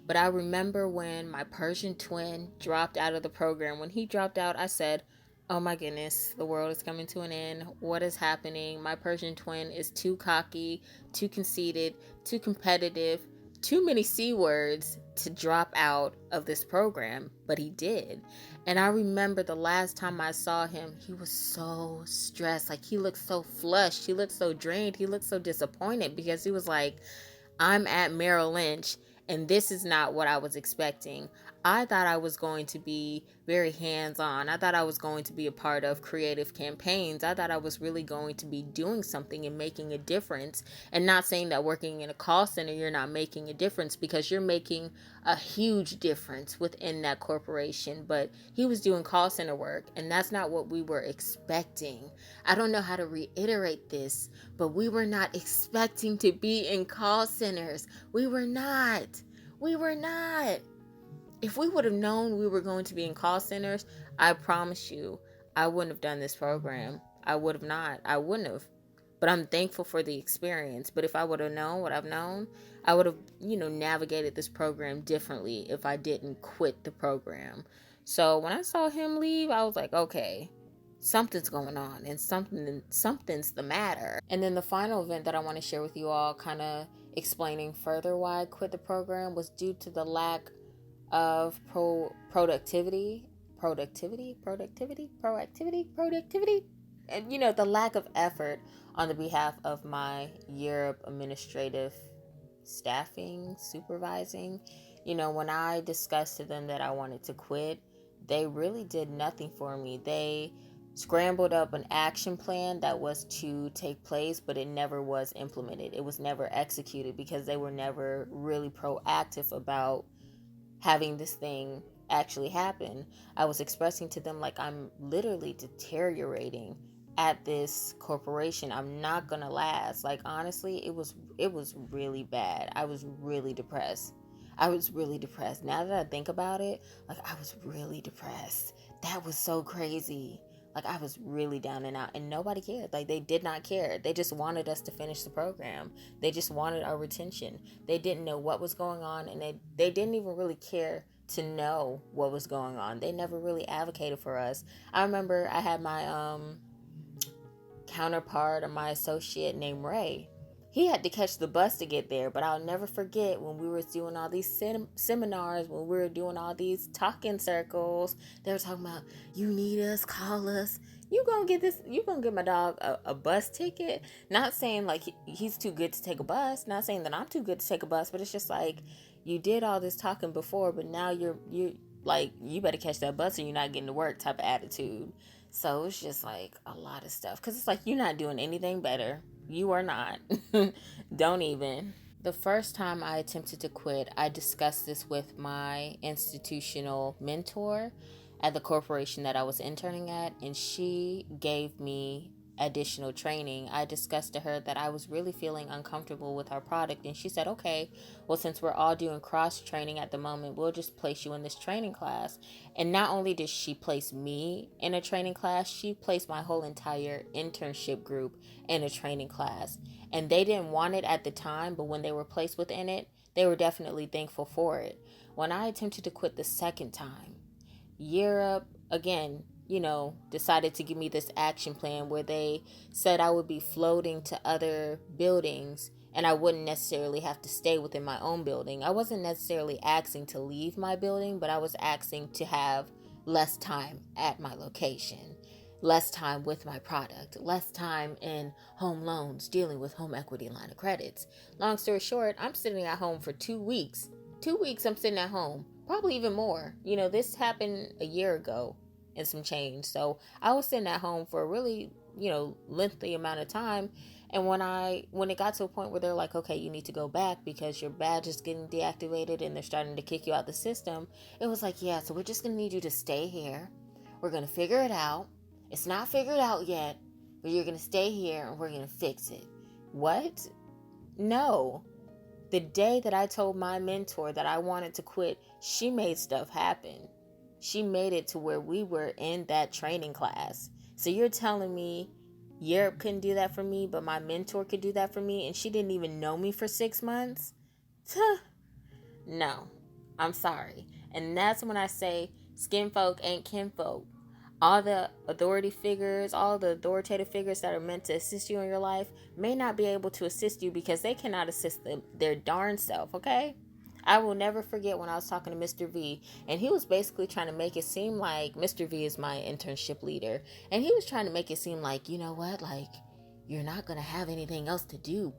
But I remember when my Persian twin dropped out of the program. When he dropped out, I said, oh my goodness, the world is coming to an end. What is happening? My Persian twin is too cocky, too conceited, too competitive, too many C words to drop out of this program. But he did. And I remember the last time I saw him, he was so stressed. Like, he looked so flushed. He looked so drained. He looked so disappointed because he was like, I'm at Merrill Lynch and this is not what I was expecting. I thought I was going to be very hands-on. I thought I was going to be a part of creative campaigns. I thought I was really going to be doing something and making a difference. And not saying that working in a call center, you're not making a difference, because you're making a huge difference within that corporation. But he was doing call center work, and that's not what we were expecting. I don't know how to reiterate this, but we were not expecting to be in call centers. We were not. We were not. If we would have known we were going to be in call centers, I promise you, I wouldn't have done this program. I would have not. I wouldn't have. But I'm thankful for the experience. But if I would have known what I've known, I would have, navigated this program differently if I didn't quit the program. So when I saw him leave, I was like, okay, something's going on and something's the matter. And then the final event that I want to share with you all, kind of explaining further why I quit the program, was due to the lack of productivity, and the lack of effort on the behalf of my Europe administrative staffing, supervising. When I discussed to them that I wanted to quit, they really did nothing for me. They scrambled up an action plan that was to take place, but it never was implemented. It was never executed because they were never really proactive about having this thing actually happen. I was expressing to them, like, I'm literally deteriorating at this corporation. I'm not gonna last. Like, honestly, it was really bad. I was really depressed. Now that I think about it, like, I was really depressed. That was so crazy. Like, I was really down and out, and nobody cared. Like, they did not care. They just wanted us to finish the program. They just wanted our retention. They didn't know what was going on, and they didn't even really care to know what was going on. They never really advocated for us. I remember I had my counterpart, or my associate, named Ray. He had to catch the bus to get there, but I'll never forget when we were doing all these seminars, when we were doing all these talking circles. They were talking about, you need us, call us. You gonna get my dog a bus ticket. Not saying like he's too good to take a bus. Not saying that I'm too good to take a bus, but it's just like, you did all this talking before, but now you're like, you better catch that bus or you're not getting to work type of attitude. So it's just like a lot of stuff, because it's like, you're not doing anything better. You are not. Don't even. The first time I attempted to quit, I discussed this with my institutional mentor at the corporation that I was interning at, and she gave me additional training. I discussed to her that I was really feeling uncomfortable with our product, and she said, okay, well, since we're all doing cross training at the moment, we'll just place you in this training class. And not only did she place me in a training class, she placed my whole entire internship group in a training class. And they didn't want it at the time, but when they were placed within it, they were definitely thankful for it. When I attempted to quit the second time, Europe, again, decided to give me this action plan where they said I would be floating to other buildings and I wouldn't necessarily have to stay within my own building. I wasn't necessarily asking to leave my building, but I was asking to have less time at my location, less time with my product, less time in home loans, dealing with home equity line of credits. Long story short, I'm sitting at home for 2 weeks. 2 weeks I'm sitting at home, probably even more. This happened a year ago and some change. So I was sitting at home for a really, lengthy amount of time. And when it got to a point where they're like, okay, you need to go back because your badge is getting deactivated and they're starting to kick you out the system, it was like, yeah, so we're just going to need you to stay here. We're going to figure it out. It's not figured out yet, but you're going to stay here and we're going to fix it. What? No. The day that I told my mentor that I wanted to quit, she made stuff happen. She made it to where we were in that training class. So you're telling me Europe couldn't do that for me, but my mentor could do that for me, and she didn't even know me for 6 months? No. I'm sorry. And that's when I say skin folk ain't kinfolk. All the authority figures, all the authoritative figures that are meant to assist you in your life may not be able to assist you because they cannot assist their darn self, okay? I will never forget when I was talking to Mr. V, and he was basically trying to make it seem like Mr. V is my internship leader, and he was trying to make it seem like, you know what, like, you're not going to have anything else to do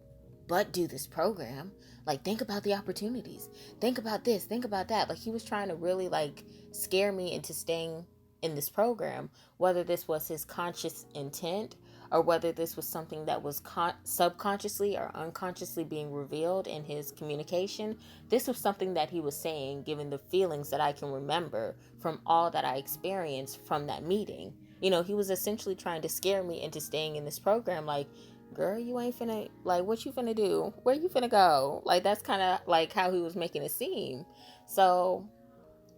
but do this program. Like, think about the opportunities. Think about this, think about that. Like, he was trying to really, like, scare me into staying in this program, whether this was his conscious intent or whether this was something that was subconsciously or unconsciously being revealed in his communication. This was something that he was saying, given the feelings that I can remember from all that I experienced from that meeting. You know, he was essentially trying to scare me into staying in this program. Like, girl, you ain't finna, like, what you finna do? Where you finna go? Like, that's kind of like how he was making it seem. So,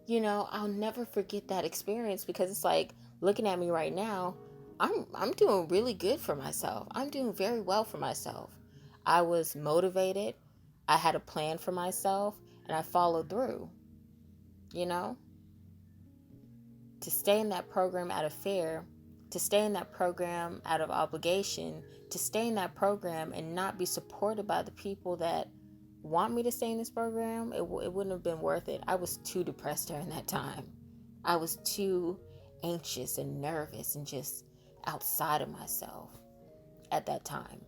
you know, I'll never forget that experience because it's like, looking at me right now, I'm doing really good for myself. I'm doing very well for myself. I was motivated. I had a plan for myself and I followed through. You know, to stay in that program out of fear, to stay in that program out of obligation, to stay in that program and not be supported by the people that want me to stay in this program, it wouldn't have been worth it. I was too depressed during that time. I was too anxious and nervous and just outside of myself at that time.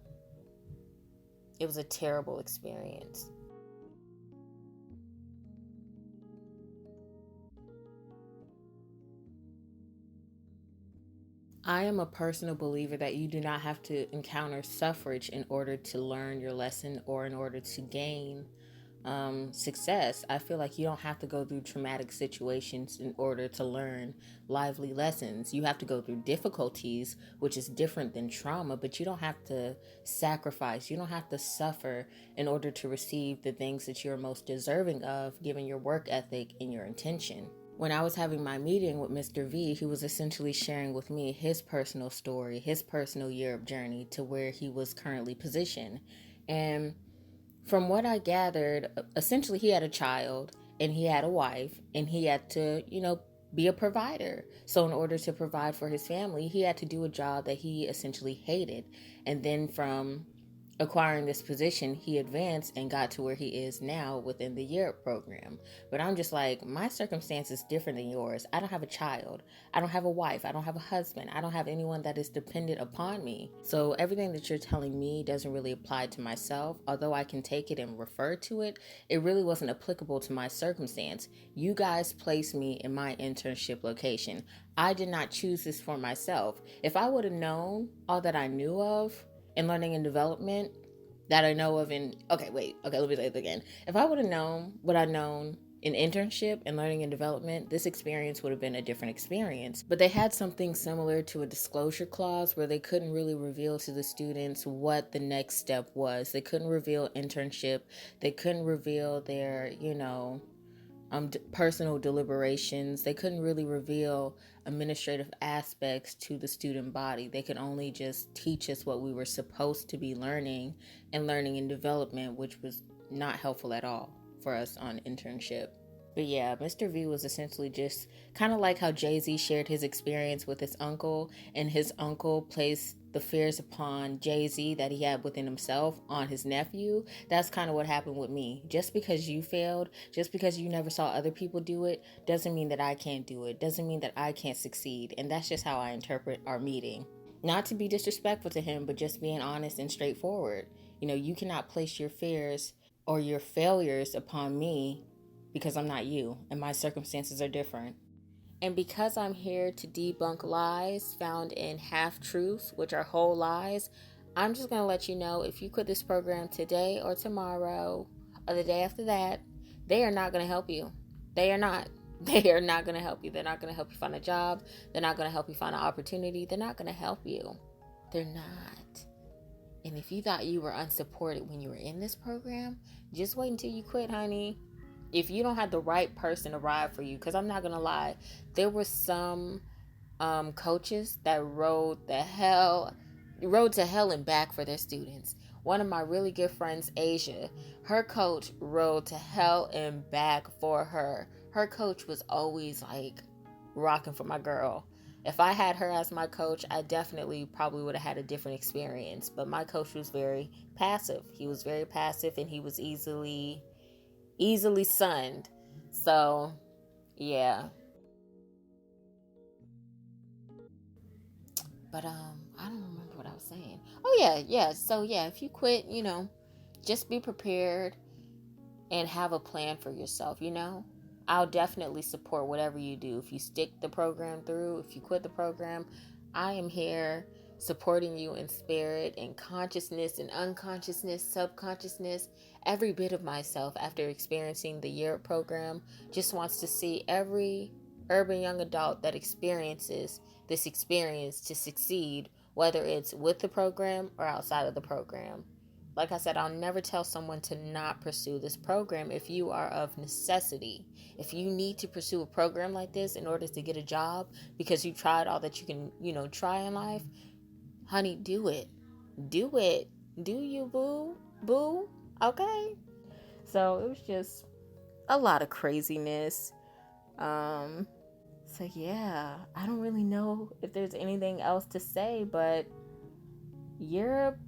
It was a terrible experience. I am a personal believer that you do not have to encounter suffrage in order to learn your lesson or in order to gain success. I feel like you don't have to go through traumatic situations in order to learn lively lessons. You have to go through difficulties, which is different than trauma, but you don't have to sacrifice. You don't have to suffer in order to receive the things that you're most deserving of, given your work ethic and your intention. When I was having my meeting with Mr. V, he was essentially sharing with me his personal story, his personal Europe journey to where he was currently positioned. And from what I gathered, essentially he had a child and he had a wife and he had to, be a provider. So in order to provide for his family, he had to do a job that he essentially hated. And then from acquiring this position, he advanced and got to where he is now within the Europe program. But I'm just like, my circumstance is different than yours. I don't have a child. I don't have a wife. I don't have a husband. I don't have anyone that is dependent upon me. So everything that you're telling me doesn't really apply to myself. Although I can take it and refer to it, it really wasn't applicable to my circumstance. You guys placed me in my internship location. I did not choose this for myself. If I would have known all that I knew of in learning and development that I know of let me say it again. If I would have known what I known in internship and learning and development, this experience would have been a different experience. But they had something similar to a disclosure clause where they couldn't really reveal to the students what the next step was. They couldn't reveal internship. They couldn't reveal their, personal deliberations. They couldn't really reveal administrative aspects to the student body. They could only just teach us what we were supposed to be learning and learning and development, which was not helpful at all for us on internship. But yeah, Mr. V was essentially just kind of like how Jay-Z shared his experience with his uncle, and his uncle placed the fears upon Jay-Z that he had within himself on his nephew. That's kind of what happened with me. Just because you failed, just because you never saw other people do it, doesn't mean that I can't do it, doesn't mean that I can't succeed. And that's just how I interpret our meeting. Not to be disrespectful to him, but just being honest and straightforward. You cannot place your fears or your failures upon me because I'm not you and my circumstances are different. And because I'm here to debunk lies found in half-truths, which are whole lies, I'm just going to let you know, if you quit this program today or tomorrow or the day after that, they are not going to help you. They are not. They are not going to help you. They're not going to help you find a job. They're not going to help you find an opportunity. They're not going to help you. They're not. And if you thought you were unsupported when you were in this program, just wait until you quit, honey. If you don't have the right person to ride for you, because I'm not going to lie, there were some coaches that rode to hell and back for their students. One of my really good friends, Asia, her coach rode to hell and back for her. Her coach was always like rocking for my girl. If I had her as my coach, I definitely probably would have had a different experience. But my coach was very passive. He was very passive, and he was easily sunned. So, yeah. But I don't remember what I was saying. Oh yeah, yeah. So yeah, if you quit, just be prepared and have a plan for yourself. I'll definitely support whatever you do. If you stick the program through, if you quit the program, I am here supporting you in spirit and consciousness and unconsciousness, subconsciousness. Every bit of myself, after experiencing the Europe program, just wants to see every urban young adult that experiences this experience to succeed, whether it's with the program or outside of the program. Like I said, I'll never tell someone to not pursue this program if you are of necessity. If you need to pursue a program like this in order to get a job because you tried all that you can, try in life, honey, do it. Do it. Do you, boo? Boo? Okay? So it was just a lot of craziness. So yeah, I don't really know if there's anything else to say, but Europe,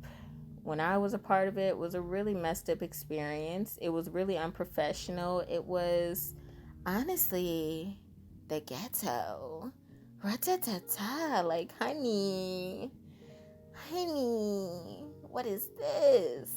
when I was a part of it, was a really messed up experience. It was really unprofessional. It was honestly the ghetto. Ratatata, like, honey, what is this?